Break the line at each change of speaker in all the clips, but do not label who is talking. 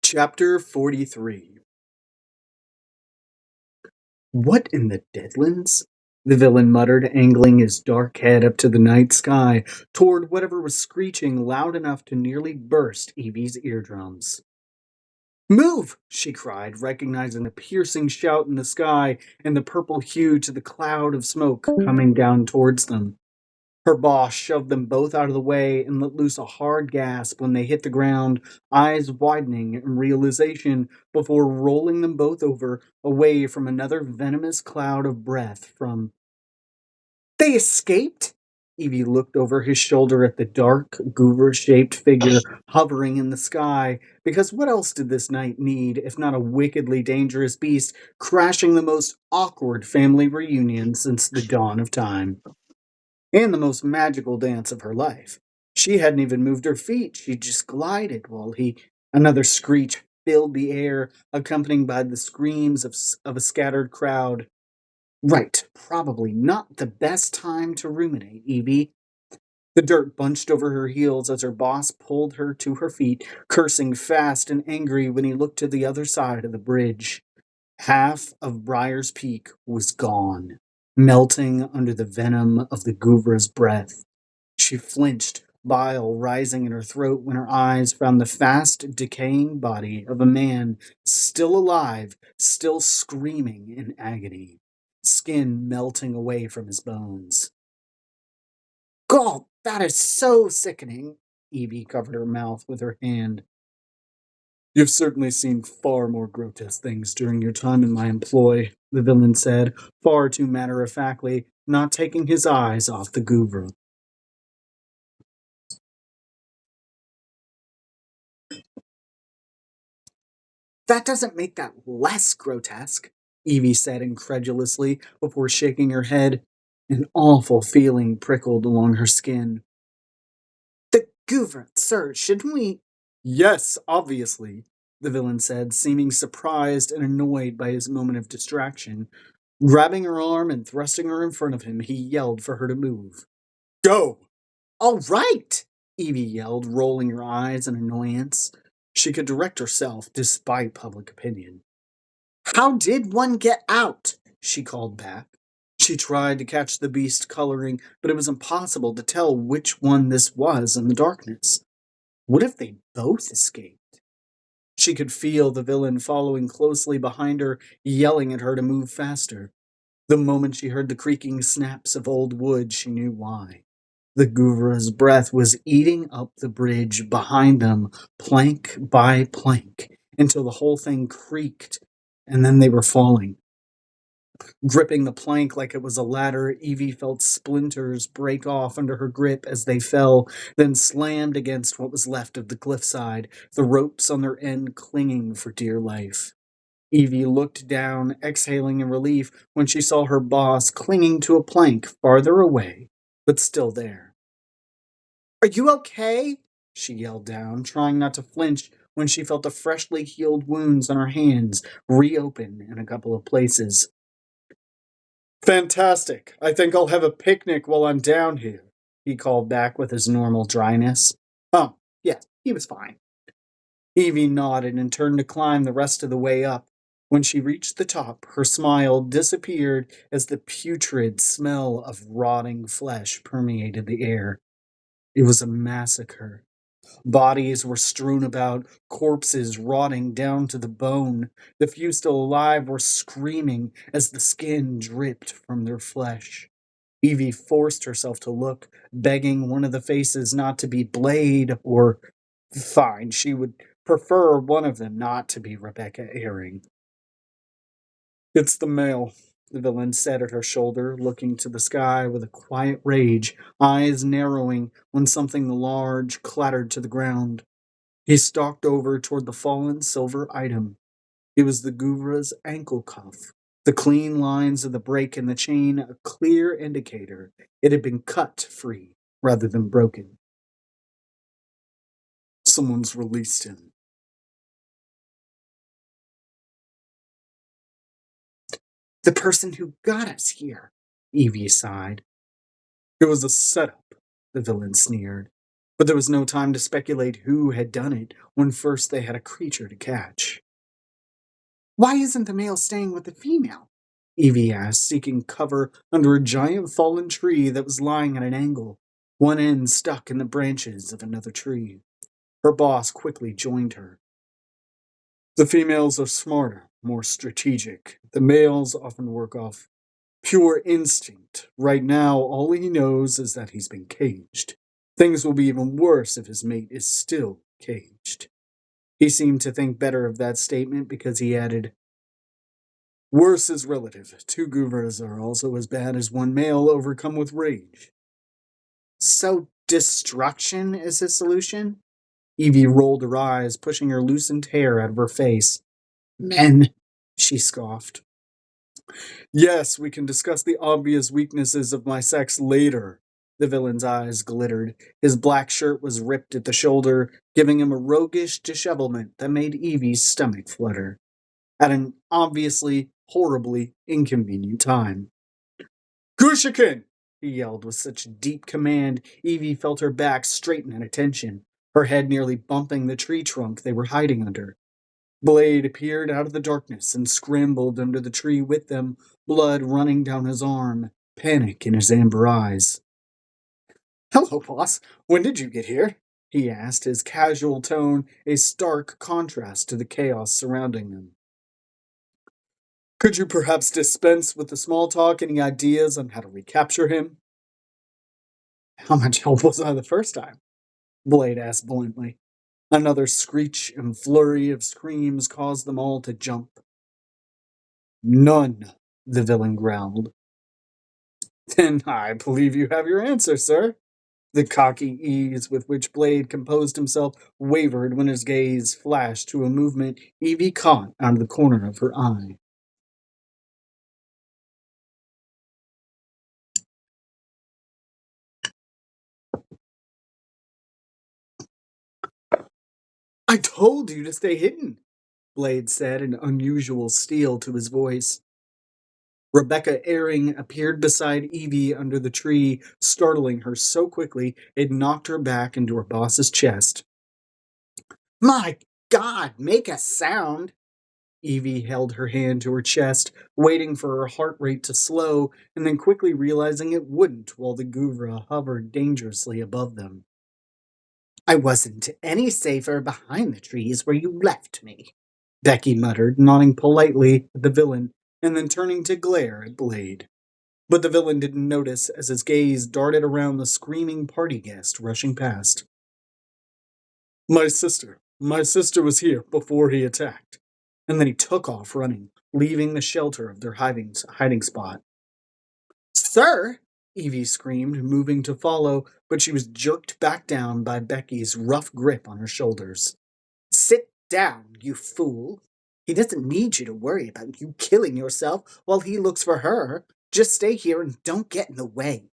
Chapter 43. What in the Deadlands? The villain muttered, angling his dark head up to the night sky, toward whatever was screeching loud enough to nearly burst Evie's eardrums. Move! She cried, recognizing the piercing shout in the sky and the purple hue to the cloud of smoke coming down towards them. Her boss shoved them both out of the way and let loose a hard gasp when they hit the ground, eyes widening in realization before rolling them both over, away from another venomous cloud of breath from. They escaped? Evie looked over his shoulder at the dark, goober-shaped figure hovering in the sky, because what else did this night need if not a wickedly dangerous beast crashing the most awkward family reunion since the dawn of time? And the most magical dance of her life. She hadn't even moved her feet, she just glided while he. Another screech filled the air, accompanied by the screams of a scattered crowd. Right, probably not the best time to ruminate, Evie. The dirt bunched over her heels as her boss pulled her to her feet, cursing fast and angry when he looked to the other side of the bridge. Half of Briar's Peak was gone, melting under the venom of the Guvra's breath. She flinched, bile rising in her throat when her eyes found the fast decaying body of a man still alive, still screaming in agony, skin melting away from his bones. God, that is so sickening! Evie covered her mouth with her hand. You've certainly seen far more grotesque things during your time in my employ, the villain said, far too matter-of-factly, not taking his eyes off the Guru. That doesn't make that less grotesque, Evie said incredulously before shaking her head. An awful feeling prickled along her skin. The Guru, sir, shouldn't we? Yes, obviously, the villain said, seeming surprised and annoyed by his moment of distraction. Grabbing her arm and thrusting her in front of him, he yelled for her to move. Go! All right! Evie yelled, rolling her eyes in annoyance. She could direct herself, despite public opinion. How did one get out? She called back. She tried to catch the beast coloring, but it was impossible to tell which one this was in the darkness. What if they both escaped? She could feel the villain following closely behind her, yelling at her to move faster. The moment she heard the creaking snaps of old wood, she knew why. The Guvra's breath was eating up the bridge behind them, plank by plank, until the whole thing creaked, and then they were falling. Gripping the plank like it was a ladder, Evie felt splinters break off under her grip as they fell, then slammed against what was left of the cliffside, the ropes on their end clinging for dear life. Evie looked down, exhaling in relief, when she saw her boss clinging to a plank farther away, but still there. Are you okay? She yelled down, trying not to flinch when she felt the freshly healed wounds on her hands reopen in a couple of places. Fantastic. I think I'll have a picnic while I'm down here, he called back with his normal dryness. Oh, yes, he was fine. Evie nodded and turned to climb the rest of the way up. When she reached the top, her smile disappeared as the putrid smell of rotting flesh permeated the air. It was a massacre. Bodies were strewn about, corpses rotting down to the bone. The few still alive were screaming as the skin dripped from their flesh. Evie forced herself to look, begging one of the faces not to be Blade or. Fine, she would prefer one of them not to be Rebecca Airing. It's the male, the villain said at her shoulder, looking to the sky with a quiet rage, eyes narrowing when something large clattered to the ground. He stalked over toward the fallen silver item. It was the Guvra's ankle cuff. The clean lines of the break in the chain, a clear indicator it had been cut free rather than broken. Someone's released him. The person who got us here, Evie sighed. It was a setup, the villain sneered. But there was no time to speculate who had done it when first they had a creature to catch. Why isn't the male staying with the female? Evie asked, seeking cover under a giant fallen tree that was lying at an angle, one end stuck in the branches of another tree. Her boss quickly joined her. The females are smarter, more strategic. The males often work off pure instinct. Right now, all he knows is that he's been caged. Things will be even worse if his mate is still caged. He seemed to think better of that statement because he added, worse is relative. Two goovers are also as bad as one male overcome with rage. So destruction is his solution? Evie rolled her eyes, pushing her loosened hair out of her face. Men, she scoffed. Yes, we can discuss the obvious weaknesses of my sex later. The villain's eyes glittered. His black shirt was ripped at the shoulder, giving him a roguish dishevelment that made Evie's stomach flutter. At an obviously, horribly inconvenient time. Gushikin! He yelled with such deep command, Evie felt her back straighten at attention, her head nearly bumping the tree trunk they were hiding under. Blade appeared out of the darkness and scrambled under the tree with them, blood running down his arm, panic in his amber eyes. Hello, boss. When did you get here? He asked, his casual tone a stark contrast to the chaos surrounding them. Could you perhaps dispense with the small talk? Any ideas on how to recapture him? How much help was I the first time? Blade asked bluntly. Another screech and flurry of screams caused them all to jump. None, the villain growled. Then I believe you have your answer, sir. The cocky ease with which Blade composed himself wavered when his gaze flashed to a movement Evie caught out of the corner of her eye. I told you to stay hidden, Blade said, an unusual steel to his voice. Rebecca Airing appeared beside Evie under the tree, startling her so quickly it knocked her back into her boss's chest. My God, make a sound! Evie held her hand to her chest, waiting for her heart rate to slow, and then quickly realizing it wouldn't while the Guvra hovered dangerously above them. I wasn't any safer behind the trees where you left me, Becky muttered, nodding politely at the villain, and then turning to glare at Blade. But the villain didn't notice as his gaze darted around the screaming party guest rushing past. My sister. My sister was here before he attacked. And then he took off running, leaving the shelter of their hiding spot. Sir! Evie screamed, moving to follow, but she was jerked back down by Becky's rough grip on her shoulders. Sit down, you fool. He doesn't need you to worry about you killing yourself while he looks for her. Just stay here and don't get in the way.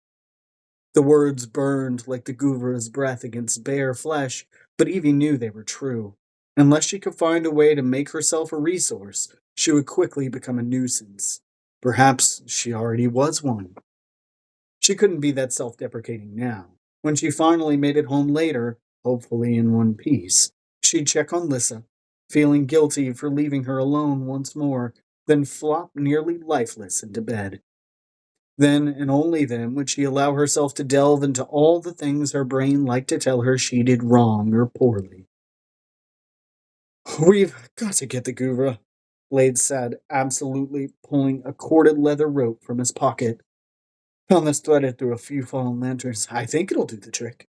The words burned like the Guvra's breath against bare flesh, but Evie knew they were true. Unless she could find a way to make herself a resource, she would quickly become a nuisance. Perhaps she already was one. She couldn't be that self-deprecating now. When she finally made it home later, hopefully in one piece, she'd check on Lissa, feeling guilty for leaving her alone once more, then flop nearly lifeless into bed. Then and only then would she allow herself to delve into all the things her brain liked to tell her she did wrong or poorly. We've got to get the Guvra, Blade said, absolutely pulling a corded leather rope from his pocket. Found this threaded through a few fallen lanterns. I think it'll do the trick.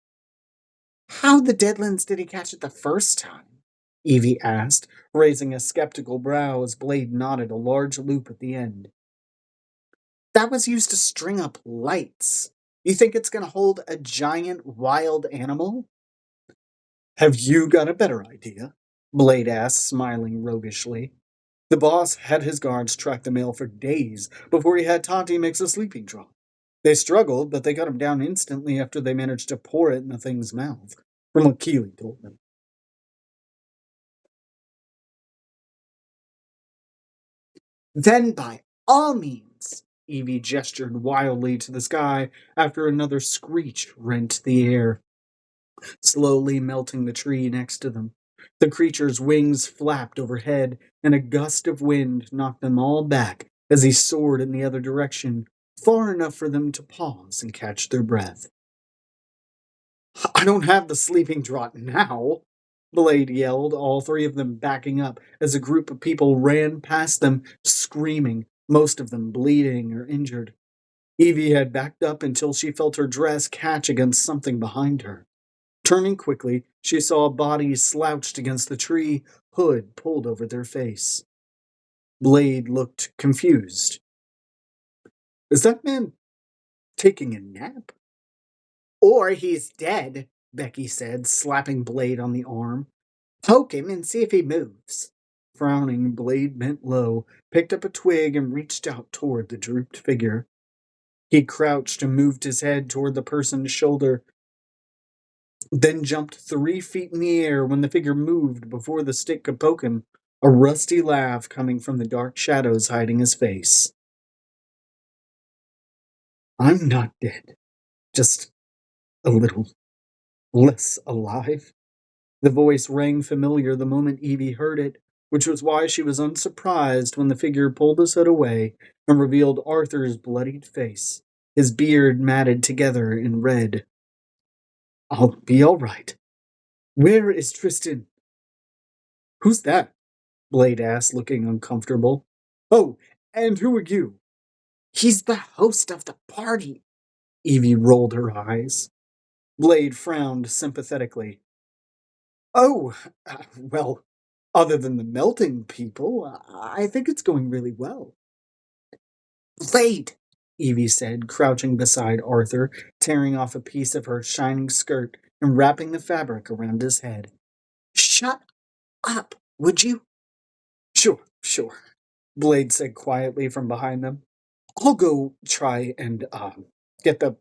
How the Deadlands did he catch it the first time? Evie asked, raising a skeptical brow as Blade knotted a large loop at the end. That was used to string up lights. You think it's going to hold a giant wild animal? Have you got a better idea? Blade asked, smiling roguishly. The boss had his guards track the mail for days before he had Tati mix a sleeping draught. They struggled, but they got him down instantly after they managed to pour it in the thing's mouth, from what Keeley told them. Then by all means, Evie gestured wildly to the sky after another screech rent the air. slowly melting the tree next to them. The creature's wings flapped overhead, and a gust of wind knocked them all back as he soared in the other direction, far enough for them to pause and catch their breath. I don't have the sleeping draught now, Blade yelled, all three of them backing up as a group of people ran past them, screaming, most of them bleeding or injured. Evie had backed up until she felt her dress catch against something behind her. Turning quickly, she saw a body slouched against the tree, hood pulled over their face. Blade looked confused. Is that man taking a nap? Or he's dead, Becky said, slapping Blade on the arm. Poke him and see if he moves. Frowning, Blade bent low, picked up a twig, and reached out toward the drooped figure. He crouched and moved his head toward the person's shoulder, then jumped 3 feet in the air when the figure moved before the stick could poke him, a rusty laugh coming from the dark shadows hiding his face. I'm not dead, just a little less alive. The voice rang familiar the moment Evie heard it, which was why she was unsurprised when the figure pulled his hood away and revealed Arthur's bloodied face, his beard matted together in red. I'll be all right. Where is Tristan? Who's that? Blade asked, looking uncomfortable. Oh, and who are you? He's the host of the party. Evie rolled her eyes. Blade frowned sympathetically. Oh, well, other than the melting people, I think it's going really well. Blade, Evie said, crouching beside Arthur, tearing off a piece of her shining skirt and wrapping the fabric around his head. Shut up, would you? Sure, Blade said quietly from behind them. I'll go try and, get the.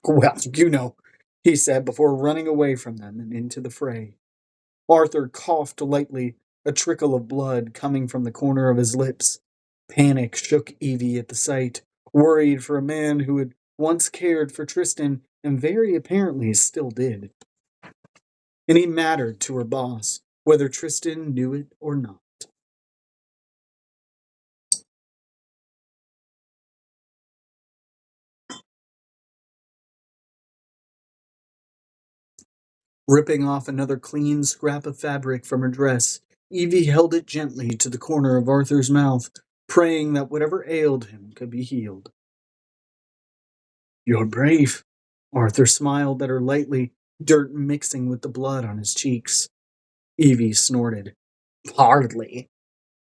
Well, he said before running away from them and into the fray. Arthur coughed lightly, a trickle of blood coming from the corner of his lips. Panic shook Evie at the sight, worried for a man who had once cared for Tristan and very apparently still did. And he mattered to her boss, whether Tristan knew it or not. Ripping off another clean scrap of fabric from her dress, Evie held it gently to the corner of Arthur's mouth, praying that whatever ailed him could be healed. You're brave. Arthur smiled at her lightly, dirt mixing with the blood on his cheeks. Evie snorted. Hardly.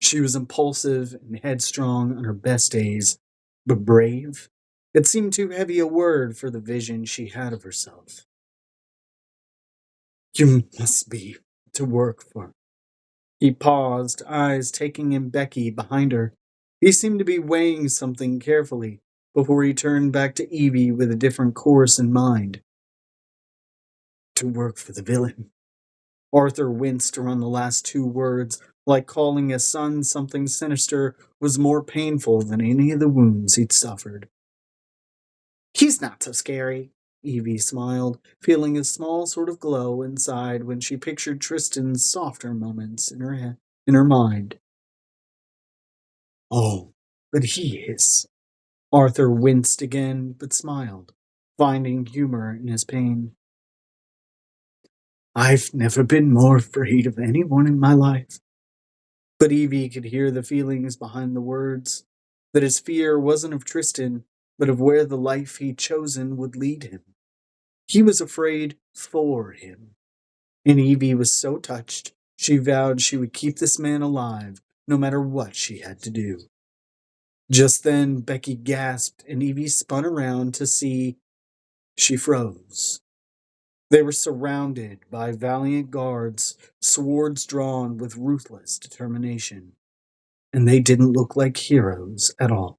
She was impulsive and headstrong on her best days, but brave? It seemed too heavy a word for the vision she had of herself. You must be to work for. He paused, eyes taking in Becky behind her. He seemed to be weighing something carefully before he turned back to Evie with a different course in mind. To work for the villain. Arthur winced around the last 2 words, like calling his son something sinister was more painful than any of the wounds he'd suffered. He's not so scary, Evie smiled, feeling a small sort of glow inside when she pictured Tristan's softer moments in her mind. Oh, but he is. Arthur winced again, but smiled, finding humor in his pain. I've never been more afraid of anyone in my life. But Evie could hear the feelings behind the words, that his fear wasn't of Tristan, but of where the life he'd chosen would lead him. He was afraid for him. And Evie was so touched, she vowed she would keep this man alive, no matter what she had to do. Just then, Becky gasped, and Evie spun around to see she froze. They were surrounded by valiant guards, swords drawn with ruthless determination. And they didn't look like heroes at all.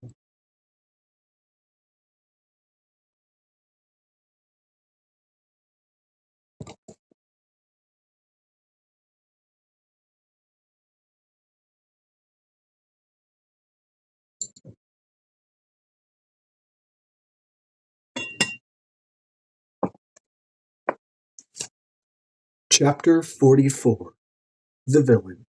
Chapter 44. The Villain.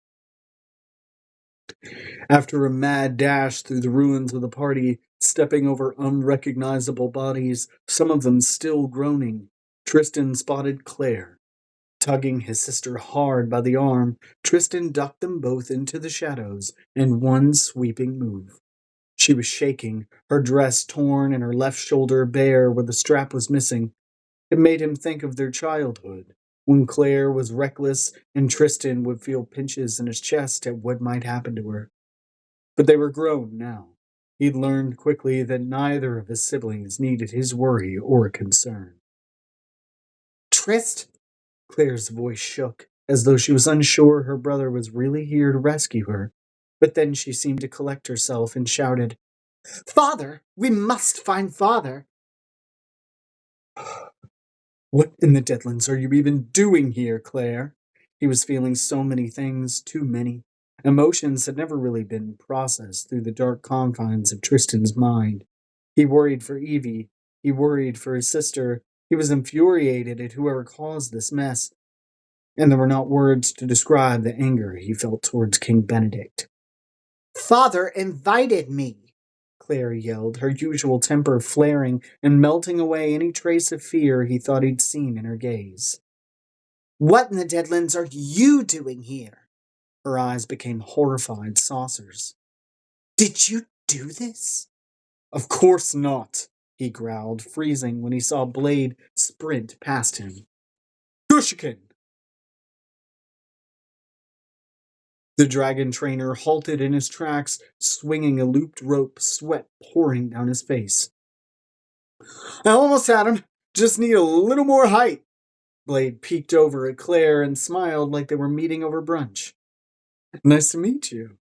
After a mad dash through the ruins of the party, stepping over unrecognizable bodies, some of them still groaning, Tristan spotted Claire. Tugging his sister hard by the arm, Tristan ducked them both into the shadows in one sweeping move. She was shaking, her dress torn and her left shoulder bare where the strap was missing. It made him think of their childhood, when Claire was reckless and Tristan would feel pinches in his chest at what might happen to her. But they were grown now. He'd learned quickly that neither of his siblings needed his worry or concern. Trist? Claire's voice shook, as though she was unsure her brother was really here to rescue her. But then she seemed to collect herself and shouted, Father! We must find Father! What in the Deadlands are you even doing here, Claire? He was feeling so many things, too many. Emotions had never really been processed through the dark confines of Tristan's mind. He worried for Evie. He worried for his sister. He was infuriated at whoever caused this mess. And there were not words to describe the anger he felt towards King Benedict. Father invited me, Claire yelled, her usual temper flaring and melting away any trace of fear he thought he'd seen in her gaze. What in the Deadlands are you doing here? Her eyes became horrified saucers. Did you do this? Of course not, he growled, freezing when he saw Blade sprint past him. Gushikin! The dragon trainer halted in his tracks, swinging a looped rope, sweat pouring down his face. I almost had him. Just need a little more height. Blade peeked over at Claire and smiled like they were meeting over brunch. Nice to meet you.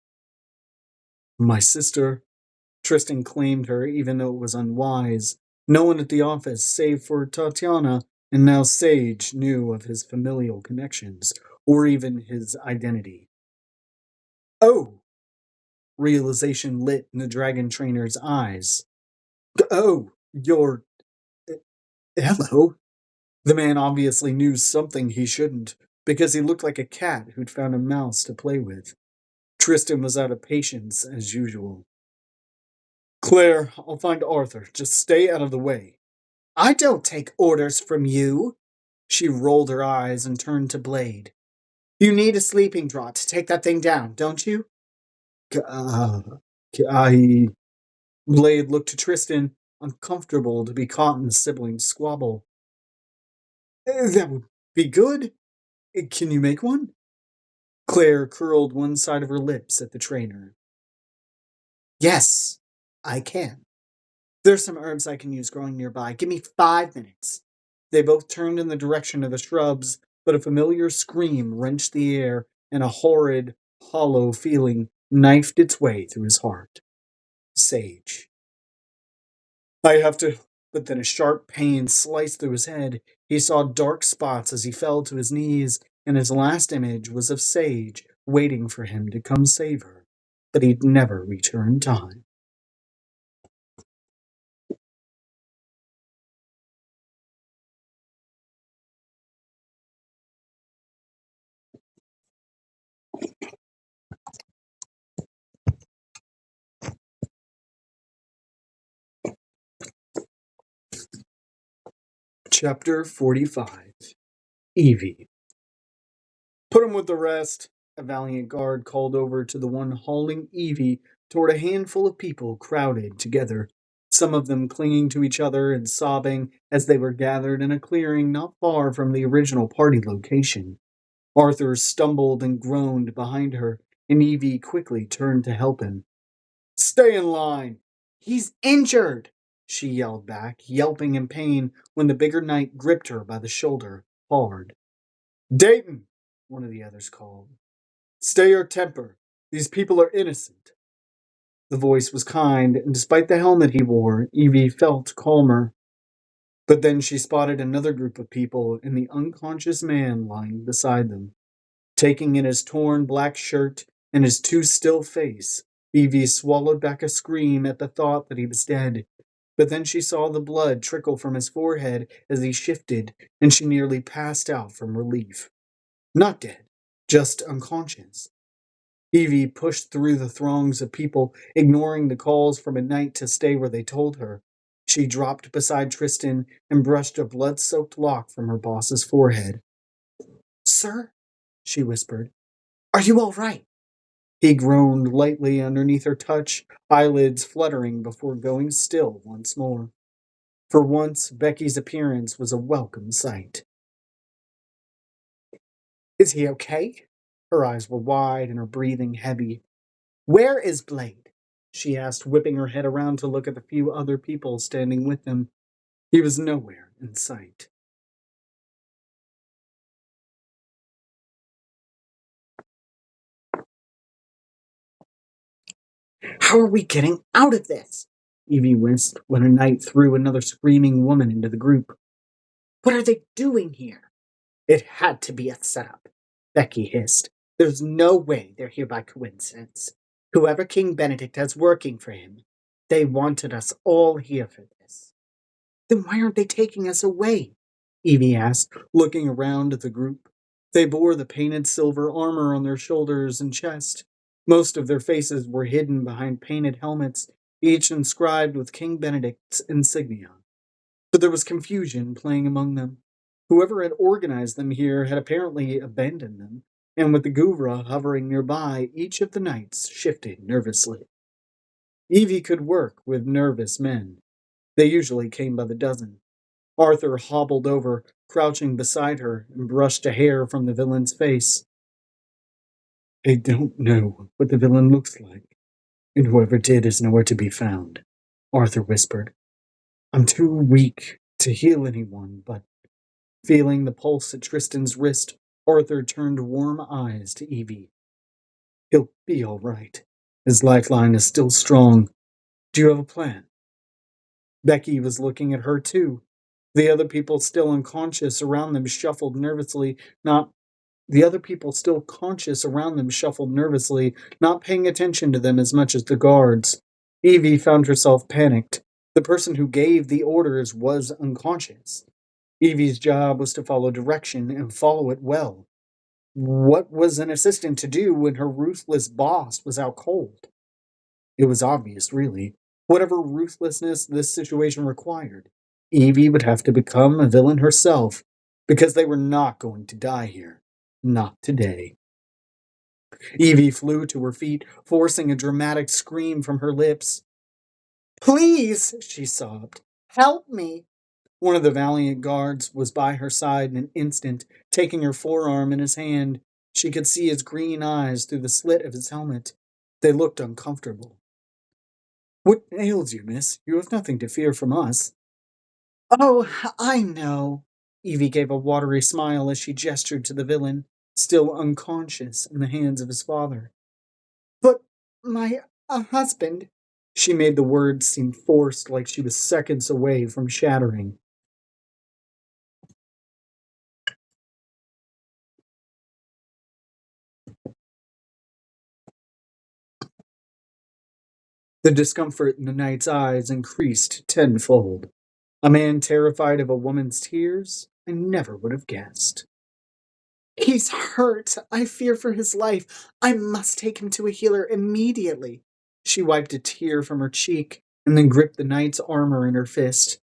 My sister. Tristan claimed her, even though it was unwise. No one at the office, save for Tatiana, and now Sage, knew of his familial connections, or even his identity. Oh! Realization lit in the dragon trainer's eyes. Oh, you're... Hello? The man obviously knew something he shouldn't, because he looked like a cat who'd found a mouse to play with. Tristan was out of patience, as usual. Claire, I'll find Arthur. Just stay out of the way. I don't take orders from you. She rolled her eyes and turned to Blade. You need a sleeping draught to take that thing down, don't you? I... Blade looked to Tristan, uncomfortable to be caught in the sibling squabble. That would be good. Can you make one? Claire curled one side of her lips at the trainer. Yes, I can. There's some herbs I can use growing nearby. Give me 5 minutes. They both turned in the direction of the shrubs, but a familiar scream wrenched the air, and a horrid, hollow feeling knifed its way through his heart. Sage. I have to... But then a sharp pain sliced through his head. He saw dark spots as he fell to his knees, and his last image was of Sage waiting for him to come save her. But he'd never reach her in time. Chapter 45. Evie. Put him with the rest, a valiant guard called over to the one hauling Evie toward a handful of people crowded together, some of them clinging to each other and sobbing as they were gathered in a clearing not far from the original party location. Arthur stumbled and groaned behind her, and Evie quickly turned to help him. Stay in line! He's injured! She yelled back, yelping in pain when the bigger knight gripped her by the shoulder, hard. Dayton! One of the others called. Stay your temper. These people are innocent. The voice was kind, and despite the helmet he wore, Evie felt calmer. But then she spotted another group of people and the unconscious man lying beside them. Taking in his torn black shirt and his too still face, Evie swallowed back a scream at the thought that he was dead. But then she saw the blood trickle from his forehead as he shifted, and she nearly passed out from relief. Not dead, just unconscious. Evie pushed through the throngs of people, ignoring the calls from a knight to stay where they told her. She dropped beside Tristan and brushed a blood soaked lock from her boss's forehead. Sir, she whispered, are you all right? He groaned lightly underneath her touch, eyelids fluttering before going still once more. For once, Becky's appearance was a welcome sight. Is he okay? Her eyes were wide and her breathing heavy. Where is Blade? She asked, whipping her head around to look at the few other people standing with them. He was nowhere in sight. How are we getting out of this? Evie winced when a knight threw another screaming woman into the group. What are they doing here? It had to be a setup, Becky hissed. There's no way they're here by coincidence. Whoever King Benedict has working for him, they wanted us all here for this. Then why aren't they taking us away? Evie asked, looking around at the group. They bore the painted silver armor on their shoulders and chest. Most of their faces were hidden behind painted helmets, each inscribed with King Benedict's insignia. But there was confusion playing among them. Whoever had organized them here had apparently abandoned them, and with the Guvra hovering nearby, each of the knights shifted nervously. Evie could work with nervous men. They usually came by the dozen. Arthur hobbled over, crouching beside her, and brushed a hair from the villain's face. I don't know what the villain looks like, and whoever did is nowhere to be found, Arthur whispered. I'm too weak to heal anyone, but feeling the pulse at Tristan's wrist, Arthur turned warm eyes to Evie. He'll be all right. His lifeline is still strong. Do you have a plan? Becky was looking at her too. The other people still unconscious around them shuffled nervously, not the other people still conscious around them shuffled nervously, not paying attention to them as much as the guards. Evie found herself panicked. The person who gave the orders was unconscious. Evie's job was to follow direction and follow it well. What was an assistant to do when her ruthless boss was out cold? It was obvious, really. Whatever ruthlessness this situation required, Evie would have to become a villain herself, because they were not going to die here. Not today. Evie flew to her feet, forcing a dramatic scream from her lips. Please, she sobbed. Help me. One of the valiant guards was by her side in an instant, taking her forearm in his hand. She could see his green eyes through the slit of his helmet. They looked uncomfortable. What ails you, miss? You have nothing to fear from us. Oh, I know. Evie gave a watery smile as she gestured to the villain, still unconscious in the hands of his father. But my husband. She made the words seem forced, like she was seconds away from shattering. The discomfort in the knight's eyes increased tenfold. A man terrified of a woman's tears? I never would have guessed. He's hurt. I fear for his life. I must take him to a healer immediately. She wiped a tear from her cheek and then gripped the knight's armor in her fist.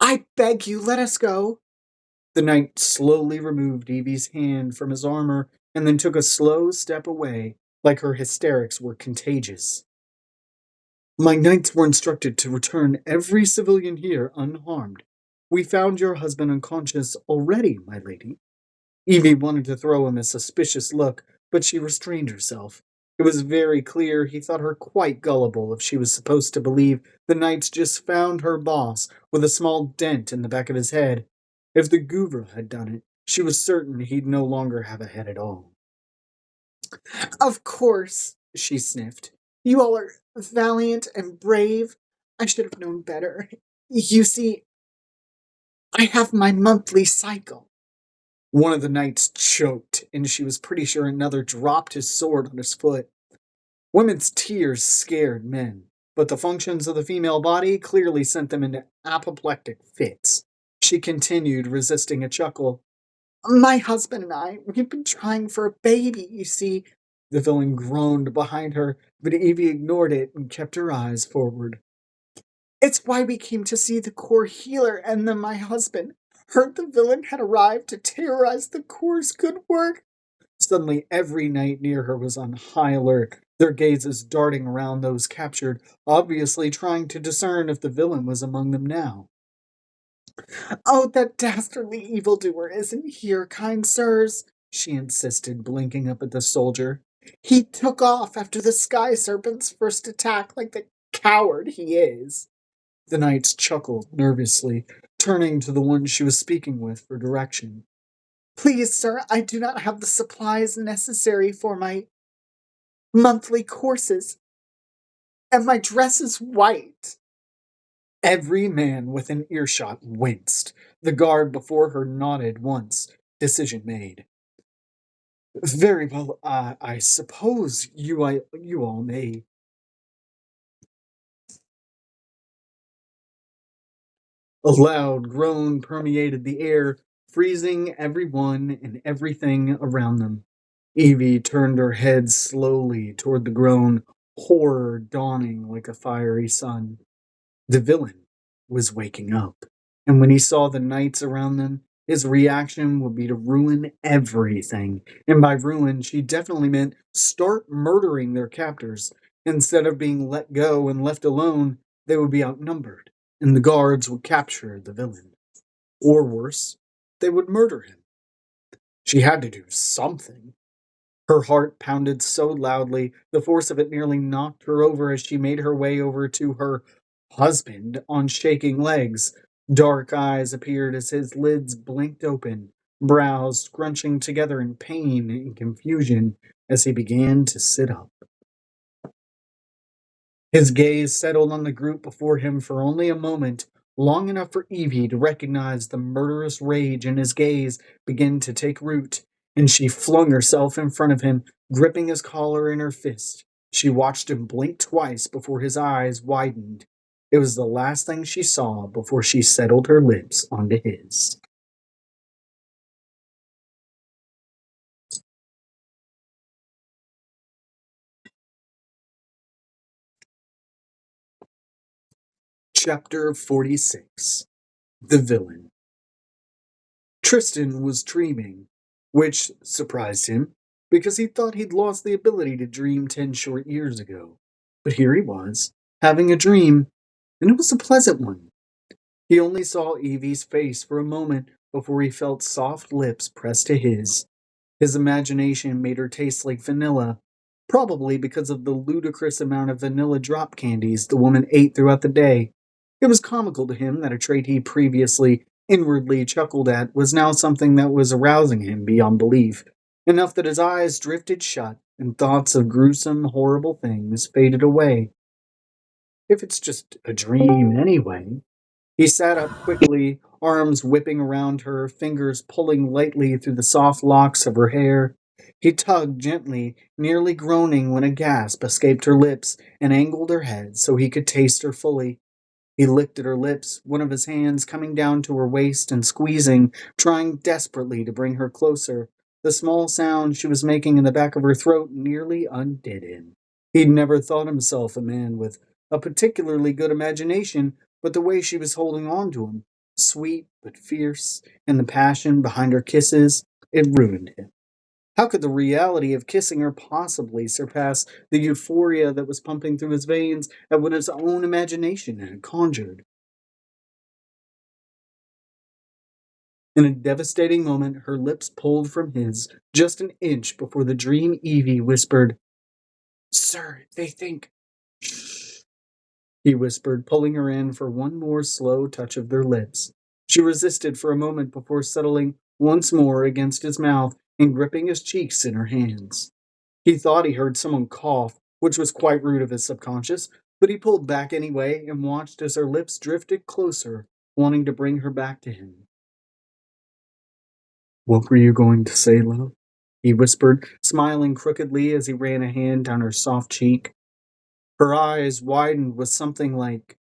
I beg you, let us go. The knight slowly removed Evie's hand from his armor and then took a slow step away, like her hysterics were contagious. My knights were instructed to return every civilian here unharmed. We found your husband unconscious already, my lady. Evie wanted to throw him a suspicious look, but she restrained herself. It was very clear he thought her quite gullible if she was supposed to believe the knights just found her boss with a small dent in the back of his head. If the Guvra had done it, she was certain he'd no longer have a head at all. Of course, she sniffed. You all are valiant and brave. I should have known better. You see, I have my monthly cycle. One of the knights choked, and she was pretty sure another dropped his sword on his foot. Women's tears scared men, but the functions of the female body clearly sent them into apoplectic fits. She continued, resisting a chuckle. My husband and I, we've been trying for a baby, you see. The villain groaned behind her, but Evie ignored it and kept her eyes forward. It's why we came to see the core healer, and then my husband heard the villain had arrived to terrorize the core's good work. Suddenly, every knight near her was on high alert, their gazes darting around those captured, obviously trying to discern if the villain was among them now. Oh, that dastardly evildoer isn't here, kind sirs, she insisted, blinking up at the soldier. He took off after the sky serpent's first attack like the coward he is. The knights chuckled nervously, turning to the one she was speaking with for direction. Please, sir, I do not have the supplies necessary for my monthly courses, and my dress is white. Every man within earshot winced. The guard before her nodded once. Decision made. Very well, I suppose you all may. A loud groan permeated the air, freezing everyone and everything around them. Evie turned her head slowly toward the groan, horror dawning like a fiery sun. The villain was waking up, and when he saw the knights around them, his reaction would be to ruin everything. And by ruin, she definitely meant start murdering their captors. Instead of being let go and left alone, they would be outnumbered, and the guards would capture the villain. Or worse, they would murder him. She had to do something. Her heart pounded so loudly, the force of it nearly knocked her over as she made her way over to her husband on shaking legs. Dark eyes appeared as his lids blinked open, brows scrunching together in pain and confusion as he began to sit up. His gaze settled on the group before him for only a moment, long enough for Evie to recognize the murderous rage in his gaze begin to take root, and she flung herself in front of him, gripping his collar in her fist. She watched him blink twice before his eyes widened. It was the last thing she saw before she settled her lips onto his. Chapter 46. The Villain. Tristan was dreaming, which surprised him, because he thought he'd lost the ability to dream 10 short years ago. But here he was, having a dream, and it was a pleasant one. He only saw Evie's face for a moment before he felt soft lips pressed to his. His imagination made her taste like vanilla, probably because of the ludicrous amount of vanilla drop candies the woman ate throughout the day. It was comical to him that a trait he previously inwardly chuckled at was now something that was arousing him beyond belief, enough that his eyes drifted shut and thoughts of gruesome, horrible things faded away. If it's just a dream anyway. He sat up quickly, arms whipping around her, fingers pulling lightly through the soft locks of her hair. He tugged gently, nearly groaning when a gasp escaped her lips and angled her head so he could taste her fully. He licked at her lips, one of his hands coming down to her waist and squeezing, trying desperately to bring her closer. The small sound she was making in the back of her throat nearly undid him. He'd never thought himself a man with a particularly good imagination, but the way she was holding on to him, sweet but fierce, and the passion behind her kisses, it ruined him. How could the reality of kissing her possibly surpass the euphoria that was pumping through his veins at what his own imagination had conjured? In a devastating moment, her lips pulled from his just an inch before the dream Evie whispered, Sir, they think. Shh, he whispered, pulling her in for one more slow touch of their lips. She resisted for a moment before settling once more against his mouth and gripping his cheeks in her hands. He thought he heard someone cough, which was quite rude of his subconscious, but he pulled back anyway and watched as her lips drifted closer, wanting to bring her back to him. What were you going to say, love? He whispered, smiling crookedly as he ran a hand down her soft cheek. Her eyes widened with something like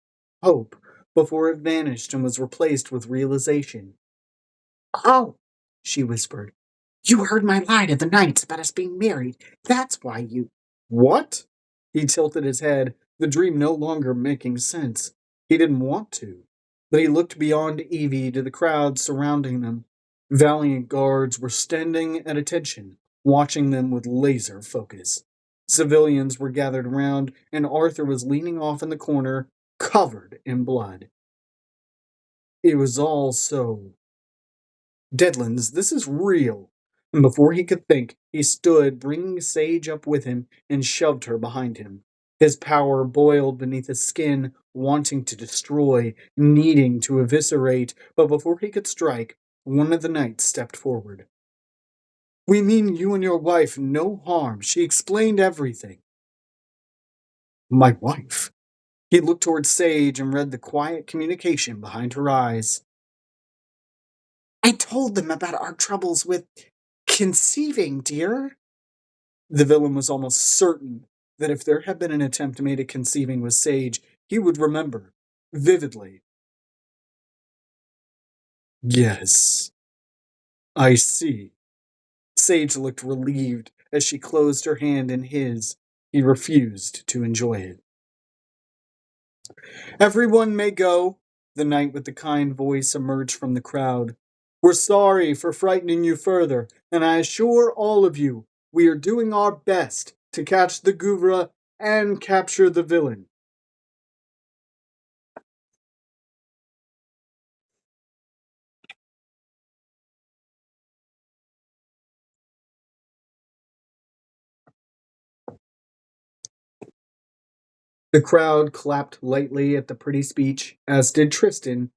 hope before it vanished and was replaced with realization. Oh! she whispered. You heard my lie to the knights about us being married. That's why you. What? He tilted his head, the dream no longer making sense. He didn't want to, but he looked beyond Evie to the crowd surrounding them. Valiant guards were standing at attention, watching them with laser focus. Civilians were gathered around, and Arthur was leaning off in the corner, covered in blood. It was all so. Deadlands, this is real. And before he could think, he stood, bringing Sage up with him, and shoved her behind him. His power boiled beneath his skin, wanting to destroy, needing to eviscerate, but before he could strike, one of the knights stepped forward. We mean you and your wife no harm. She explained everything. My wife? He looked towards Sage and read the quiet communication behind her eyes. I told them about our troubles with conceiving, dear. The villain was almost certain that if there had been an attempt made at conceiving with Sage, he would remember, vividly. Yes, I see. Sage looked relieved as she closed her hand in his. He refused to enjoy it. Everyone may go. The knight with the kind voice emerged from the crowd. We're sorry for frightening you further, and I assure all of you, we are doing our best to catch the Guvra and capture the villain. The crowd clapped lightly at the pretty speech, as did Tristan.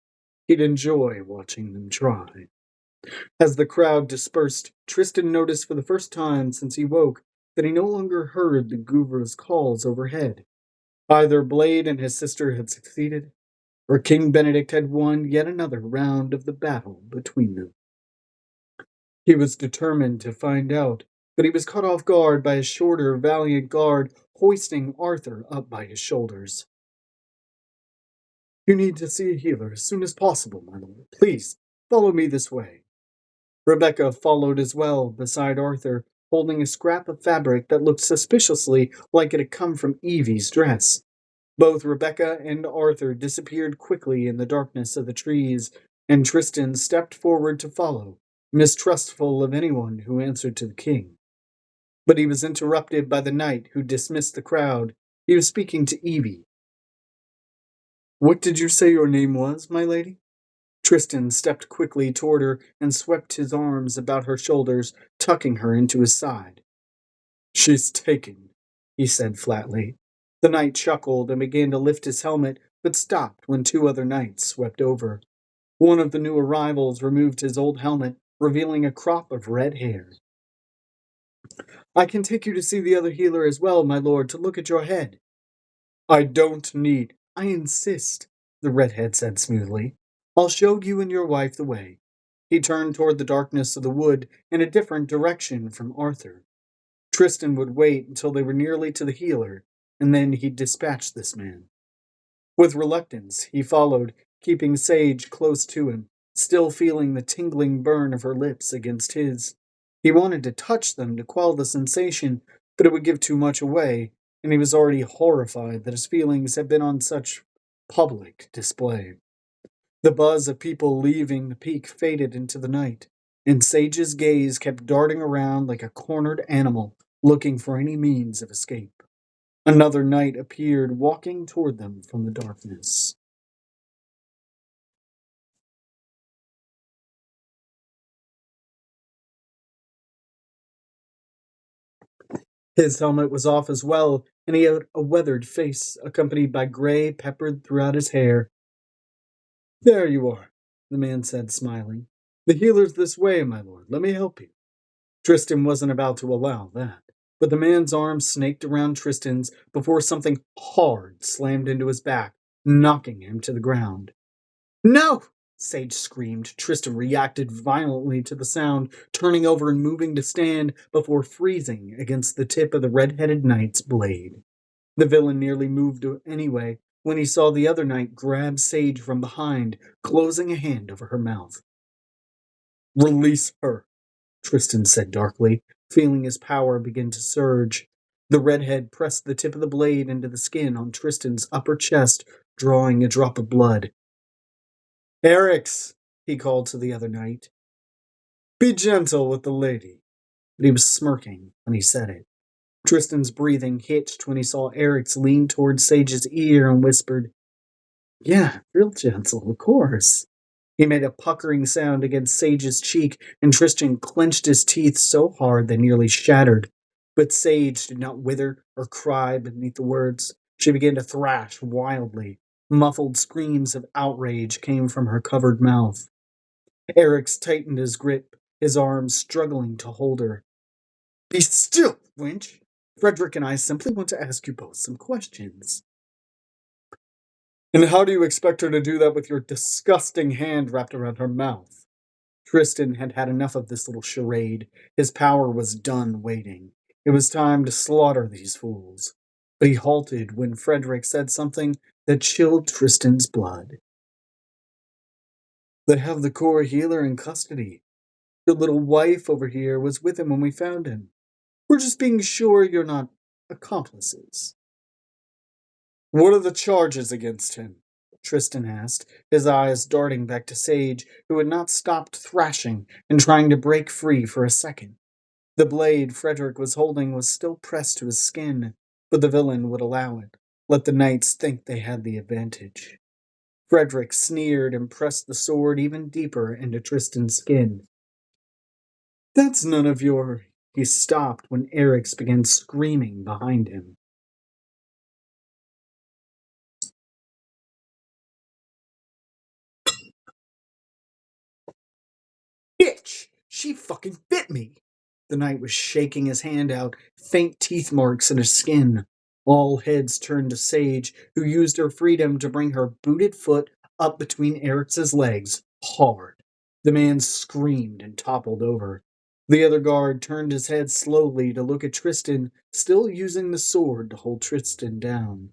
He'd enjoy watching them try. As the crowd dispersed, Tristan noticed for the first time since he woke that he no longer heard the Guvra's calls overhead. Either Blade and his sister had succeeded, or King Benedict had won yet another round of the battle between them. He was determined to find out, but he was caught off guard by a shorter, valiant guard hoisting Arthur up by his shoulders. You need to see a healer as soon as possible, my lord. Please, follow me this way. Rebecca followed as well, beside Arthur, holding a scrap of fabric that looked suspiciously like it had come from Evie's dress. Both Rebecca and Arthur disappeared quickly in the darkness of the trees, and Tristan stepped forward to follow, mistrustful of anyone who answered to the king. But he was interrupted by the knight who dismissed the crowd. He was speaking to Evie. What did you say your name was, my lady? Tristan stepped quickly toward her and swept his arms about her shoulders, tucking her into his side. She's taken, he said flatly. The knight chuckled and began to lift his helmet, but stopped when two other knights swept over. One of the new arrivals removed his old helmet, revealing a crop of red hair. I can take you to see the other healer as well, my lord, to look at your head. I don't need. I insist, the redhead said smoothly. I'll show you and your wife the way. He turned toward the darkness of the wood in a different direction from Arthur. Tristan would wait until they were nearly to the healer, and then he'd dispatch this man. With reluctance, he followed, keeping Sage close to him, still feeling the tingling burn of her lips against his. He wanted to touch them to quell the sensation, but it would give too much away, and he was already horrified that his feelings had been on such public display. The buzz of people leaving the peak faded into the night, and Sage's gaze kept darting around like a cornered animal, looking for any means of escape. Another knight appeared, walking toward them from the darkness. His helmet was off as well, and he had a weathered face, accompanied by gray peppered throughout his hair. There you are, the man said, smiling. The healer's this way, my lord. Let me help you. Tristan wasn't about to allow that, but the man's arm snaked around Tristan's before something hard slammed into his back, knocking him to the ground. No! Sage screamed. Tristan reacted violently to the sound, turning over and moving to stand before freezing against the tip of the red-headed knight's blade. The villain nearly moved anyway when he saw the other knight grab Sage from behind, closing a hand over her mouth. Release her, Tristan said darkly, feeling his power begin to surge. The redhead pressed the tip of the blade into the skin on Tristan's upper chest, drawing a drop of blood. Eric's, he called to the other knight. Be gentle with the lady. But he was smirking when he said it. Tristan's breathing hitched when he saw Eric's lean toward Sage's ear and whispered, Yeah, real gentle, of course. He made a puckering sound against Sage's cheek, and Tristan clenched his teeth so hard they nearly shattered. But Sage did not wither or cry beneath the words. She began to thrash wildly. Muffled screams of outrage came from her covered mouth. Eric's tightened his grip, his arms struggling to hold her. Be still, wench! Frederick and I simply want to ask you both some questions. And how do you expect her to do that with your disgusting hand wrapped around her mouth? Tristan had had enough of this little charade. His power was done waiting. It was time to slaughter these fools. But he halted when Frederick said something that chilled Tristan's blood. They have the core healer in custody. Your little wife over here was with him when we found him. We're just being sure you're not accomplices. What are the charges against him? Tristan asked, his eyes darting back to Sage, who had not stopped thrashing and trying to break free for a second. The blade Frederick was holding was still pressed to his skin, but the villain would allow it. Let the knights think they had the advantage. Frederick sneered and pressed the sword even deeper into Tristan's skin. That's none of your... He stopped when Eric's began screaming behind him. Bitch! She fucking bit me! The knight was shaking his hand out, faint teeth marks in his skin. All heads turned to Sage, who used her freedom to bring her booted foot up between Eric's legs, hard. The man screamed and toppled over. The other guard turned his head slowly to look at Tristan, still using the sword to hold Tristan down.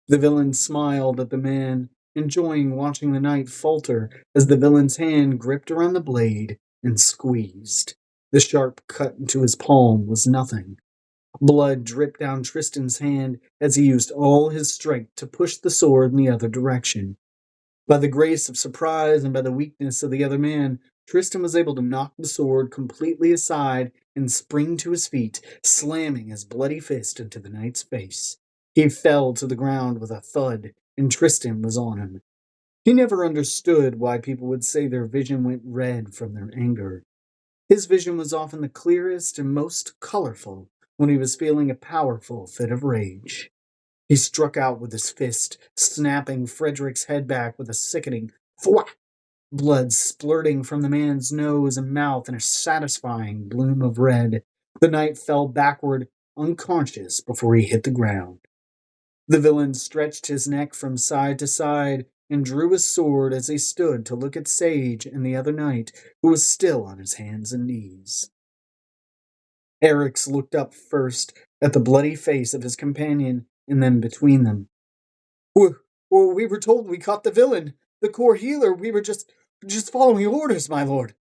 The villain smiled at the man, enjoying watching the knight falter as the villain's hand gripped around the blade and squeezed. The sharp cut into his palm was nothing. Blood dripped down Tristan's hand as he used all his strength to push the sword in the other direction. By the grace of surprise and by the weakness of the other man, Tristan was able to knock the sword completely aside and spring to his feet, slamming his bloody fist into the knight's face. He fell to the ground with a thud, and Tristan was on him. He never understood why people would say their vision went red from their anger. His vision was often the clearest and most colorful when he was feeling a powerful fit of rage. He struck out with his fist, snapping Frederick's head back with a sickening thwack, blood splurting from the man's nose and mouth in a satisfying bloom of red. The knight fell backward, unconscious, before he hit the ground. The villain stretched his neck from side to side and drew his sword as he stood to look at Sage and the other knight, who was still on his hands and knees. Eric's looked up first at the bloody face of his companion and then between them. We were told we caught the villain, the core healer. We were just following orders, my lord.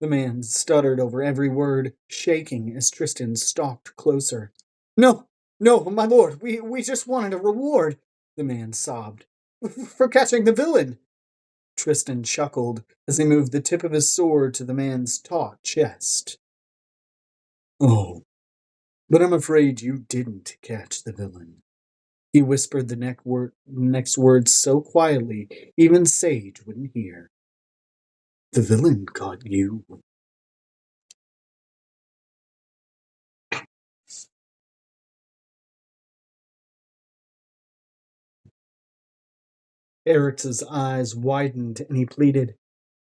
The man stuttered over every word, shaking as Tristan stalked closer. No, my lord, we just wanted a reward, the man sobbed. For catching the villain. Tristan chuckled as he moved the tip of his sword to the man's taut chest. Oh, but I'm afraid you didn't catch the villain. He whispered the next word so quietly, even Sage wouldn't hear. The villain caught you. Eric's eyes widened and he pleaded,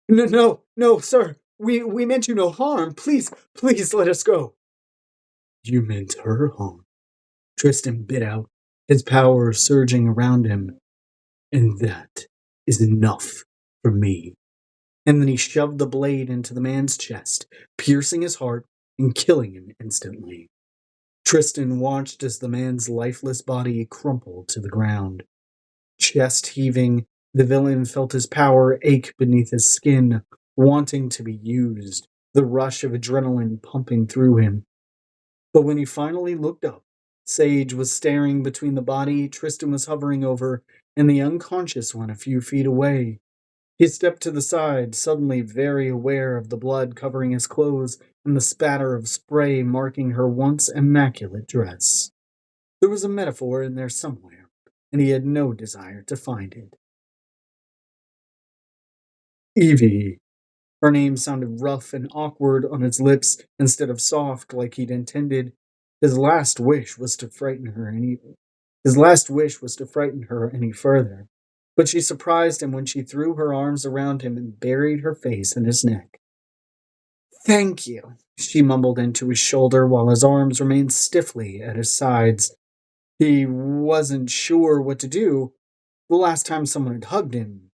No, sir. We meant you no harm. Please let us go. You meant her harm. Tristan bit out, his power surging around him. And that is enough for me. And then he shoved the blade into the man's chest, piercing his heart and killing him instantly. Tristan watched as the man's lifeless body crumpled to the ground. Chest heaving, the villain felt his power ache beneath his skin, wanting to be used. the rush of adrenaline pumping through him. But when he finally looked up, Sage was staring between the body Tristan was hovering over and the unconscious one a few feet away. He stepped to the side, suddenly very aware of the blood covering his clothes and the spatter of spray marking her once immaculate dress. There was a metaphor in there somewhere, and he had no desire to find it. Evie. Her name sounded rough and awkward on his lips instead of soft like he'd intended. His last wish was to frighten her any His last wish was to frighten her any further. But she surprised him when she threw her arms around him and buried her face in his neck. Thank you, she mumbled into his shoulder while his arms remained stiffly at his sides. He wasn't sure what to do. The last time someone had hugged him,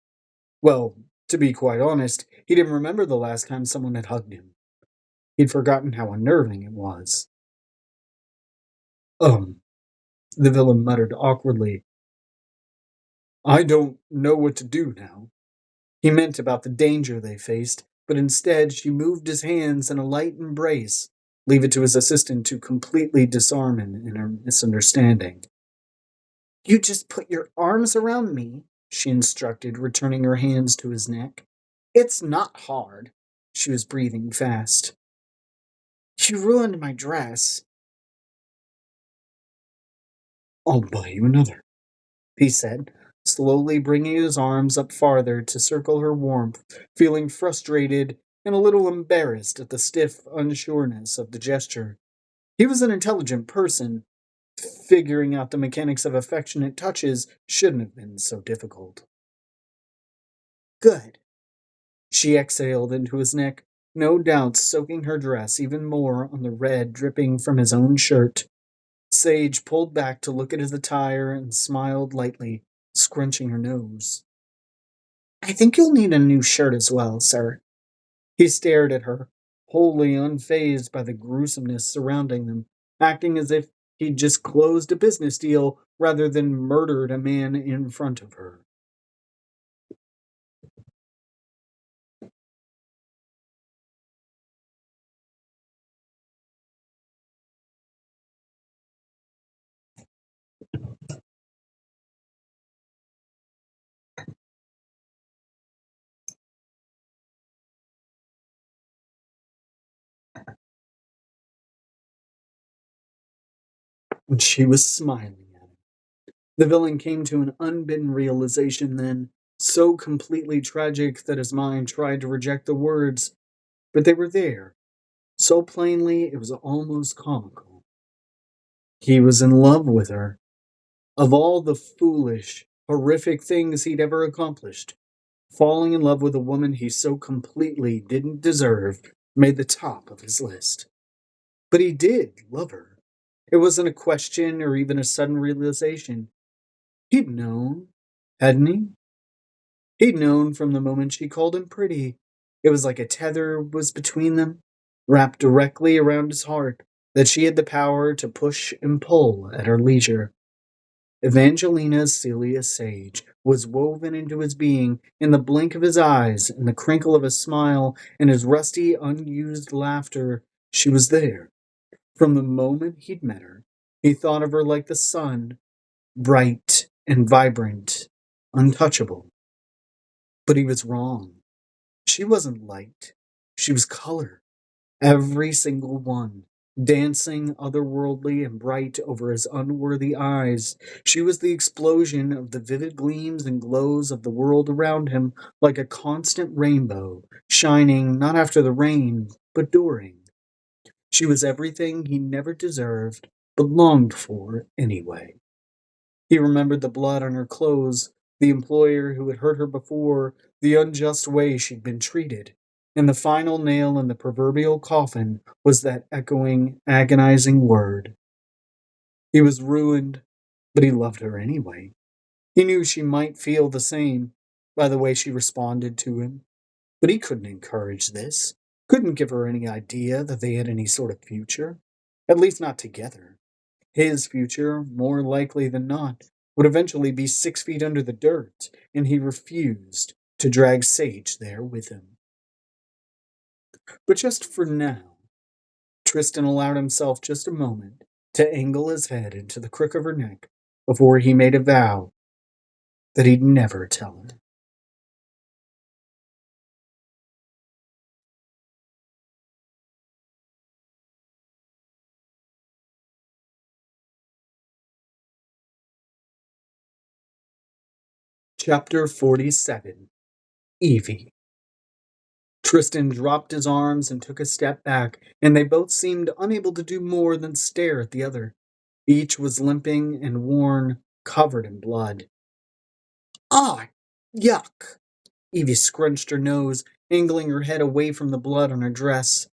well, to be quite honest, he didn't remember the last time someone had hugged him. He'd forgotten how unnerving it was. Um, the villain muttered awkwardly. I don't know what to do now. He meant about the danger they faced, but instead she moved his hands in a light embrace, leave it to his assistant to completely disarm him in her misunderstanding. You just put your arms around me, she instructed, returning her hands to his neck. It's not hard. She was breathing fast. You ruined my dress. I'll buy you another, he said, slowly bringing his arms up farther to circle her warmth, feeling frustrated and a little embarrassed at the stiff unsureness of the gesture. He was an intelligent person. Figuring out the mechanics of affectionate touches shouldn't have been so difficult. Good. She exhaled into his neck, no doubt soaking her dress even more on the red dripping from his own shirt. Sage pulled back to look at his attire and smiled lightly, scrunching her nose. I think you'll need a new shirt as well, sir. He stared at her, wholly unfazed by the gruesomeness surrounding them, acting as if he'd just closed a business deal rather than murdered a man in front of her. And she was smiling at him. The villain came to an unbidden realization then, so completely tragic that his mind tried to reject the words, but they were there, so plainly it was almost comical. He was in love with her. Of all the foolish, horrific things he'd ever accomplished, falling in love with a woman he so completely didn't deserve made the top of his list. But he did love her. It wasn't a question or even a sudden realization. He'd known, hadn't he? He'd known from the moment she called him pretty. It was like a tether was between them, wrapped directly around his heart, that she had the power to push and pull at her leisure. Evangelina Celia Sage was woven into his being in the blink of his eyes, in the crinkle of his smile, and his rusty, unused laughter. She was there. From the moment he'd met her, he thought of her like the sun, bright and vibrant, untouchable. But he was wrong. She wasn't light. She was color. Every single one, dancing otherworldly and bright over his unworthy eyes. She was the explosion of the vivid gleams and glows of the world around him, like a constant rainbow, shining not after the rain, but during. She was everything he never deserved, but longed for anyway. He remembered the blood on her clothes, the employer who had hurt her before, the unjust way she'd been treated. And the final nail in the proverbial coffin was that echoing, agonizing word. He was ruined, but he loved her anyway. He knew she might feel the same by the way she responded to him. But he couldn't encourage this, couldn't give her any idea that they had any sort of future, at least not together. His future, more likely than not, would eventually be 6 feet under the dirt, and he refused to drag Sage there with him. But just for now, Tristan allowed himself just a moment to angle his head into the crook of her neck before he made a vow that he'd never tell her. Chapter 47. Evie. Tristan dropped his arms and took a step back, and they both seemed unable to do more than stare at the other. Each was limping and worn, covered in blood. Ah, yuck! Evie scrunched her nose, angling her head away from the blood on her dress.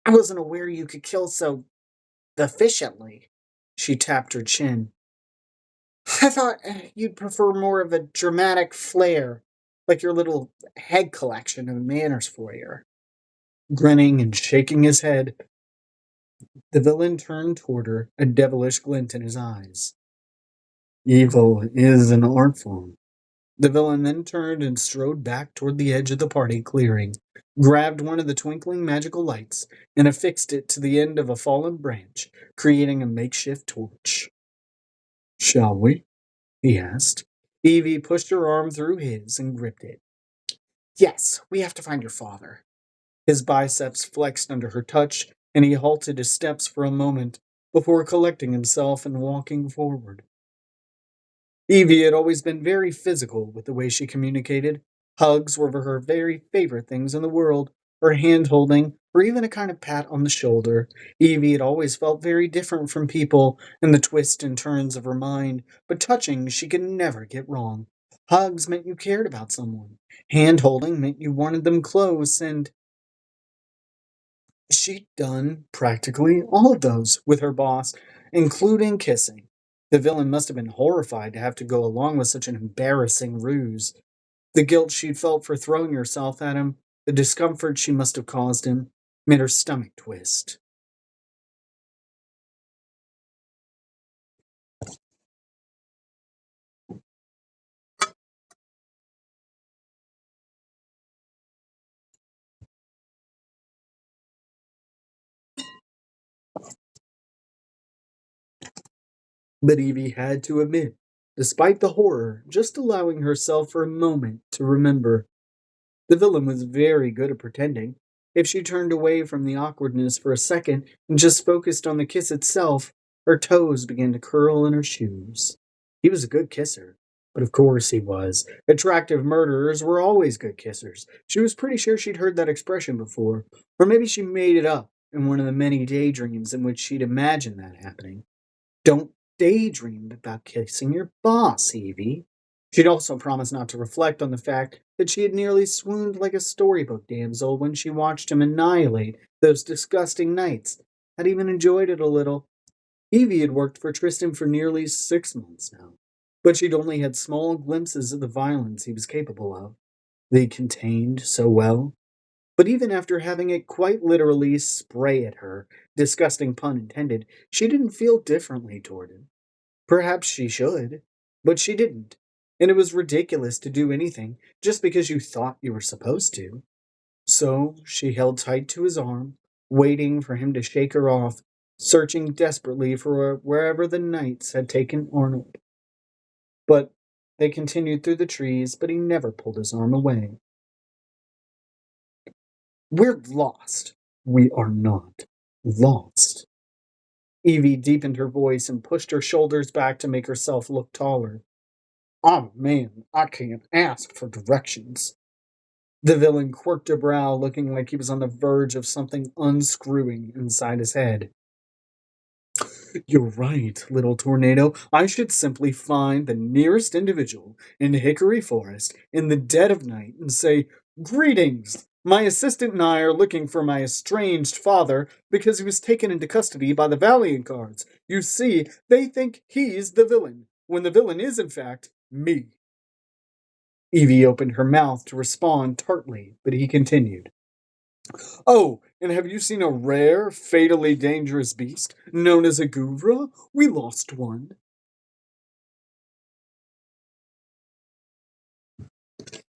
I wasn't aware you could kill so efficiently. She tapped her chin. I thought you'd prefer more of a dramatic flair, like your little head collection of manners for you. Grinning and shaking his head, the villain turned toward her, a devilish glint in his eyes. Evil is an art form. The villain then turned and strode back toward the edge of the party clearing, grabbed one of the twinkling magical lights, and affixed it to the end of a fallen branch, creating a makeshift torch. Shall we? He asked. Evie pushed her arm through his and gripped it. Yes, we have to find your father. His biceps flexed under her touch, and he halted his steps for a moment before collecting himself and walking forward. Evie had always been very physical with the way she communicated. Hugs were her very favorite things in the world, or hand holding, or even a kind of pat on the shoulder. Evie had always felt very different from people in the twists and turns of her mind, but touching she could never get wrong. Hugs meant you cared about someone. Hand holding meant you wanted them close, and she'd done practically all of those with her boss, including kissing. The villain must have been horrified to have to go along with such an embarrassing ruse. The guilt she'd felt for throwing herself at him, the discomfort she must have caused him, made her stomach twist. But Evie had to admit, despite the horror, just allowing herself for a moment to remember. The villain was very good at pretending. If she turned away from the awkwardness for a second and just focused on the kiss itself, her toes began to curl in her shoes. He was a good kisser. But of course he was. Attractive murderers were always good kissers. She was pretty sure she'd heard that expression before. Or maybe she made it up in one of the many daydreams in which she'd imagined that happening. Don't daydream about kissing your boss, Evie. She'd also promised not to reflect on the fact that she had nearly swooned like a storybook damsel when she watched him annihilate those disgusting knights. Had even enjoyed it a little. Evie had worked for Tristan for nearly 6 months now, but she'd only had small glimpses of the violence he was capable of. They contained so well. But even after having it quite literally spray at her, disgusting pun intended, she didn't feel differently toward him. Perhaps she should, but she didn't. And it was ridiculous to do anything just because you thought you were supposed to. So she held tight to his arm, waiting for him to shake her off, searching desperately for wherever the knights had taken Arnold. But they continued through the trees, but he never pulled his arm away. We're lost. We are not lost. Evie deepened her voice and pushed her shoulders back to make herself look taller. Oh man, I can't ask for directions. The villain quirked a brow, looking like he was on the verge of something unscrewing inside his head. You're right, little tornado. I should simply find the nearest individual in Hickory Forest in the dead of night and say, Greetings! My assistant and I are looking for my estranged father because he was taken into custody by the Valiant Guards. You see, they think he's the villain, when the villain is, in fact, me. Evie opened her mouth to respond tartly, but he continued. Oh, and have you seen a rare, fatally dangerous beast known as a guvra? We lost one.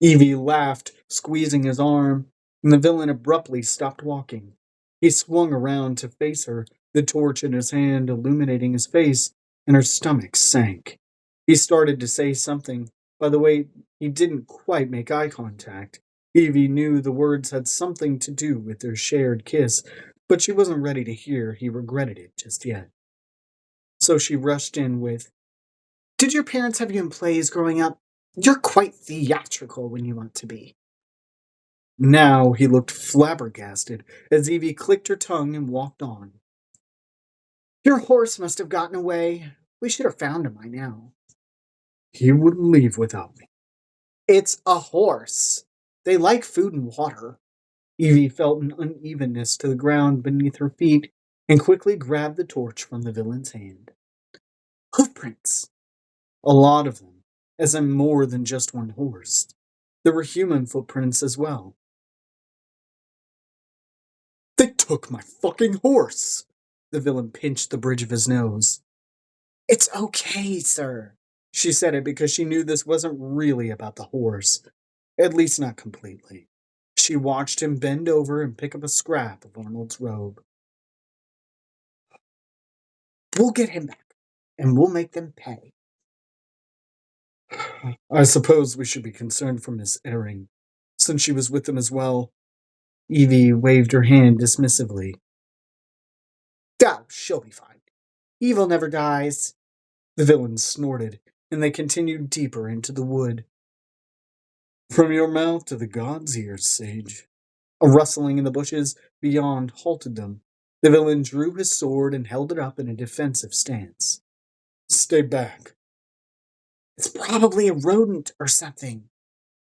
Evie laughed, squeezing his arm. and the villain abruptly stopped walking. He swung around to face her, the torch in his hand illuminating his face, and her stomach sank. He started to say something. By the way, he didn't quite make eye contact. Evie knew the words had something to do with their shared kiss, but she wasn't ready to hear he regretted it just yet. So she rushed in with, "Did your parents have you in plays growing up? You're quite theatrical when you want to be." Now he looked flabbergasted as Evie clicked her tongue and walked on. "Your horse must have gotten away. We should have found him by now." "He wouldn't leave without me." "It's a horse. They like food and water." Evie felt an unevenness to the ground beneath her feet and quickly grabbed the torch from the villain's hand. Hoofprints. A lot of them, as in more than just one horse. There were human footprints as well. "They took my fucking horse!" The villain pinched the bridge of his nose. "It's okay, sir." She said it because she knew this wasn't really about the horse. At least not completely. She watched him bend over and pick up a scrap of Arnold's robe. "We'll get him back, and we'll make them pay." "I suppose we should be concerned for Miss Erring, since she was with them as well." Evie waved her hand dismissively. "Oh, she'll be fine. Evil never dies." The villain snorted, and they continued deeper into the wood. "From your mouth to the god's ears, sage." A rustling in the bushes beyond halted them. The villain drew his sword and held it up in a defensive stance. "Stay back." "It's probably a rodent or something,"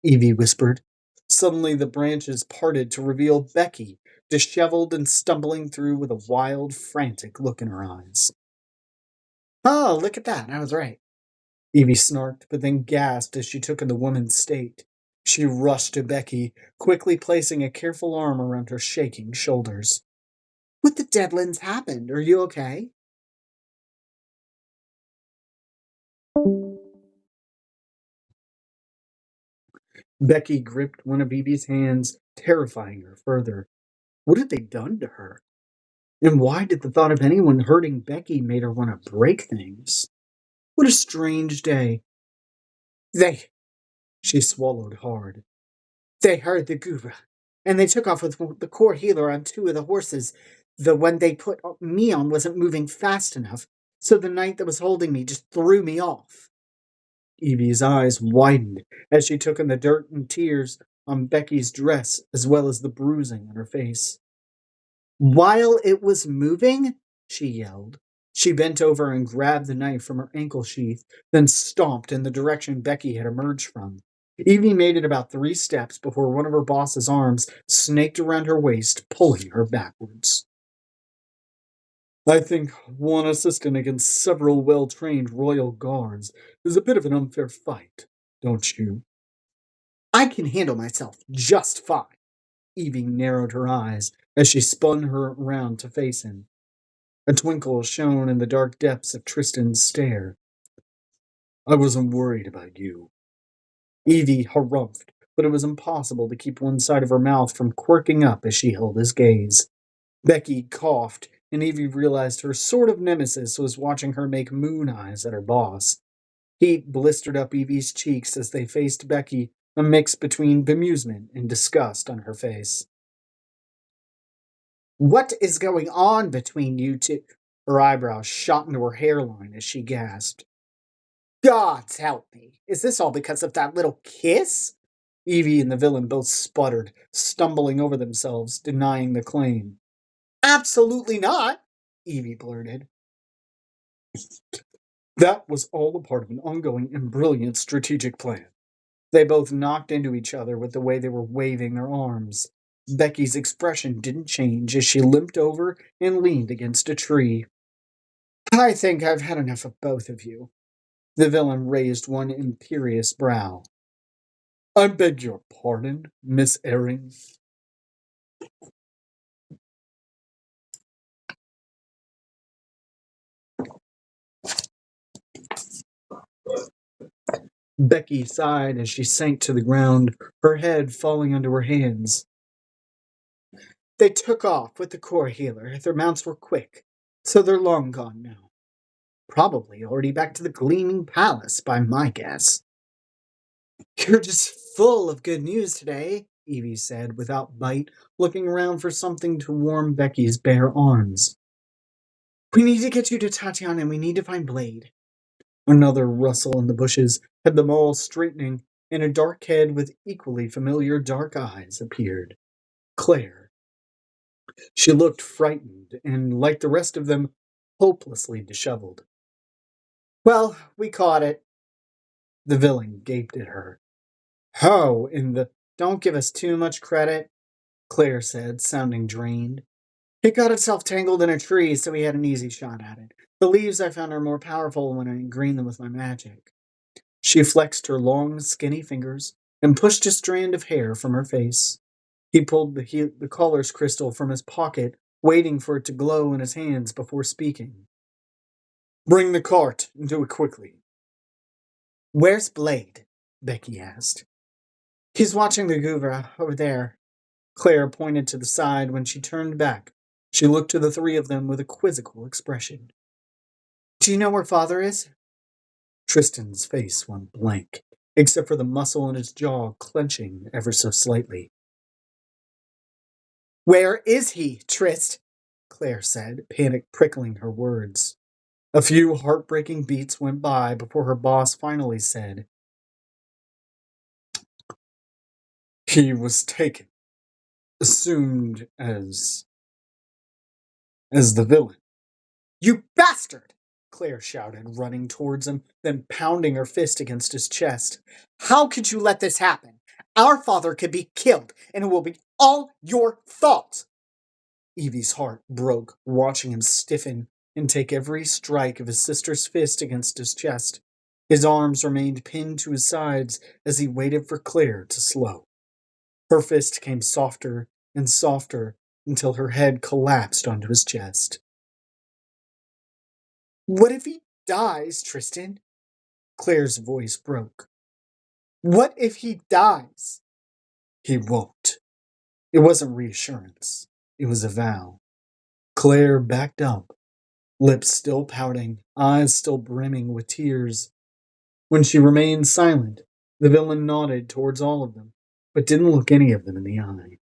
Evie whispered. Suddenly the branches parted to reveal Becky, disheveled and stumbling through with a wild, frantic look in her eyes. "Oh, look at that. I was right." Evie snarked, but then gasped as she took in the woman's state. She rushed to Becky, quickly placing a careful arm around her shaking shoulders. "What the deadlands happened? Are you okay?" Becky gripped one of Evie's hands, terrifying her further. What had they done to her? And why did the thought of anyone hurting Becky made her want to break things? What a strange day. They, she swallowed hard. They heard the Gura, and they took off with the core healer on two of the horses. The one they put me on wasn't moving fast enough, so the knight that was holding me just threw me off. Evie's eyes widened as she took in the dirt and tears on Becky's dress as well as the bruising on her face. "While it was moving?" she yelled. She bent over and grabbed the knife from her ankle sheath, then stomped in the direction Becky had emerged from. Evie made it about 3 steps before one of her boss's arms snaked around her waist, pulling her backwards. "I think one assistant against several well-trained royal guards is a bit of an unfair fight, don't you?" "I can handle myself just fine." Evie narrowed her eyes as she spun her around to face him. A twinkle shone in the dark depths of Tristan's stare. "I wasn't worried about you." Evie harumphed, but it was impossible to keep one side of her mouth from quirking up as she held his gaze. Becky coughed, and Evie realized her sort of nemesis was watching her make moon eyes at her boss. Heat blistered up Evie's cheeks as they faced Becky, a mix between bemusement and disgust on her face. "What is going on between you two?" Her eyebrows shot into her hairline as she gasped. "Gods help me. Is this all because of that little kiss?" Evie and the villain both sputtered, stumbling over themselves, denying the claim. "Absolutely not," Evie blurted. "That was all a part of an ongoing and brilliant strategic plan." They both knocked into each other with the way they were waving their arms. Becky's expression didn't change as she limped over and leaned against a tree. "I think I've had enough of both of you." The villain raised one imperious brow. "I beg your pardon, Miss Erring." Becky sighed as she sank to the ground, her head falling onto her hands. They took off with the core healer. Their mounts were quick, so they're long gone now. Probably already back to the Gleaming Palace, by my guess. You're just full of good news today, Evie said without bite, looking around for something to warm Becky's bare arms. We need to get you to Tatiana and we need to find Blade. Another rustle in the bushes had them all straightening, and a dark head with equally familiar dark eyes appeared. Claire. She looked frightened and, like the rest of them, hopelessly disheveled. Well, we caught it. The villain gaped at her. How in the... Don't give us too much credit, Claire said, sounding drained. It got itself tangled in a tree, so we had an easy shot at it. The leaves I found are more powerful when I green them with my magic. She flexed her long, skinny fingers and pushed a strand of hair from her face. He pulled the caller's crystal from his pocket, waiting for it to glow in his hands before speaking. Bring the cart and do it quickly. Where's Blade? Becky asked. He's watching the Guvra over there. Claire pointed to the side. When she turned back, she looked to the three of them with a quizzical expression. Do you know where Father is? Tristan's face went blank, except for the muscle in his jaw clenching ever so slightly. Where is he, Trist? Claire said, panic prickling her words. A few heartbreaking beats went by before her boss finally said, He was taken, assumed as the villain. You bastard! Claire shouted, running towards him, then pounding her fist against his chest. How could you let this happen? Our father could be killed, and it will be all your fault! Evie's heart broke, watching him stiffen and take every strike of his sister's fist against his chest. His arms remained pinned to his sides as he waited for Claire to slow. Her fist came softer and softer until her head collapsed onto his chest. What if he dies, Tristan? Claire's voice broke. What if he dies? He won't. It wasn't reassurance. It was a vow. Claire backed up, lips still pouting, eyes still brimming with tears. When she remained silent, the villain nodded towards all of them, but didn't look any of them in the eye.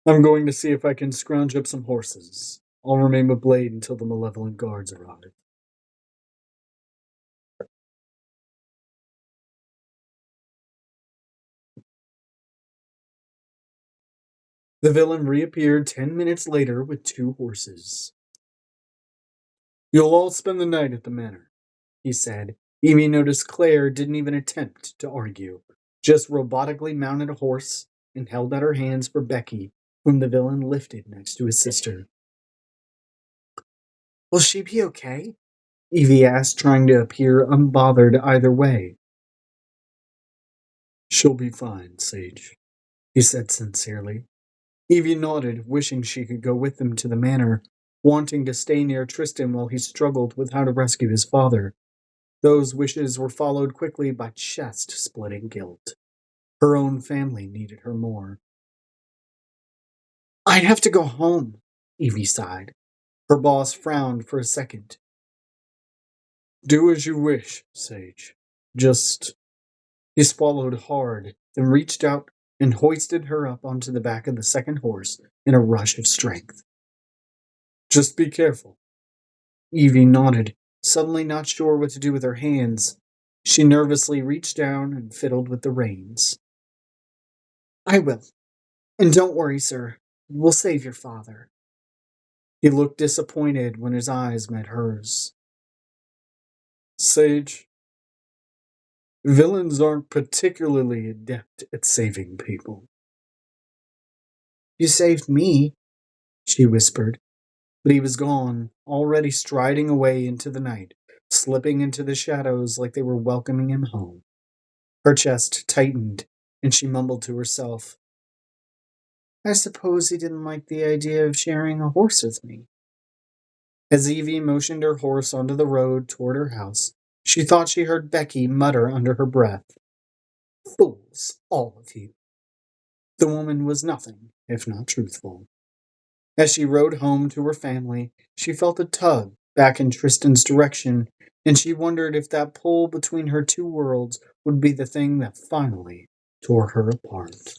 I'm going to see if I can scrounge up some horses. I'll remain with Blade until the malevolent guards arrive. The villain reappeared 10 minutes later with 2 horses. You'll all spend the night at the manor, he said. Evie noticed Claire didn't even attempt to argue, just robotically mounted a horse and held out her hands for Becky, whom the villain lifted next to his sister. Will she be okay? Evie asked, trying to appear unbothered either way. She'll be fine, Sage, he said sincerely. Evie nodded, wishing she could go with them to the manor, wanting to stay near Tristan while he struggled with how to rescue his father. Those wishes were followed quickly by chest-splitting guilt. Her own family needed her more. I have to go home, Evie sighed. Her boss frowned for a second. Do as you wish, Sage. He swallowed hard, then reached out and hoisted her up onto the back of the second horse in a rush of strength. Just be careful. Evie nodded, suddenly not sure what to do with her hands. She nervously reached down and fiddled with the reins. I will. And don't worry, sir. We'll save your father. He looked disappointed when his eyes met hers. Sage, villains aren't particularly adept at saving people. You saved me, she whispered, but he was gone, already striding away into the night, slipping into the shadows like they were welcoming him home. Her chest tightened, and she mumbled to herself, I suppose he didn't like the idea of sharing a horse with me. As Evie motioned her horse onto the road toward her house, she thought she heard Becky mutter under her breath, Fools, all of you. The woman was nothing if not truthful. As she rode home to her family, she felt a tug back in Tristan's direction, and she wondered if that pull between her two worlds would be the thing that finally tore her apart.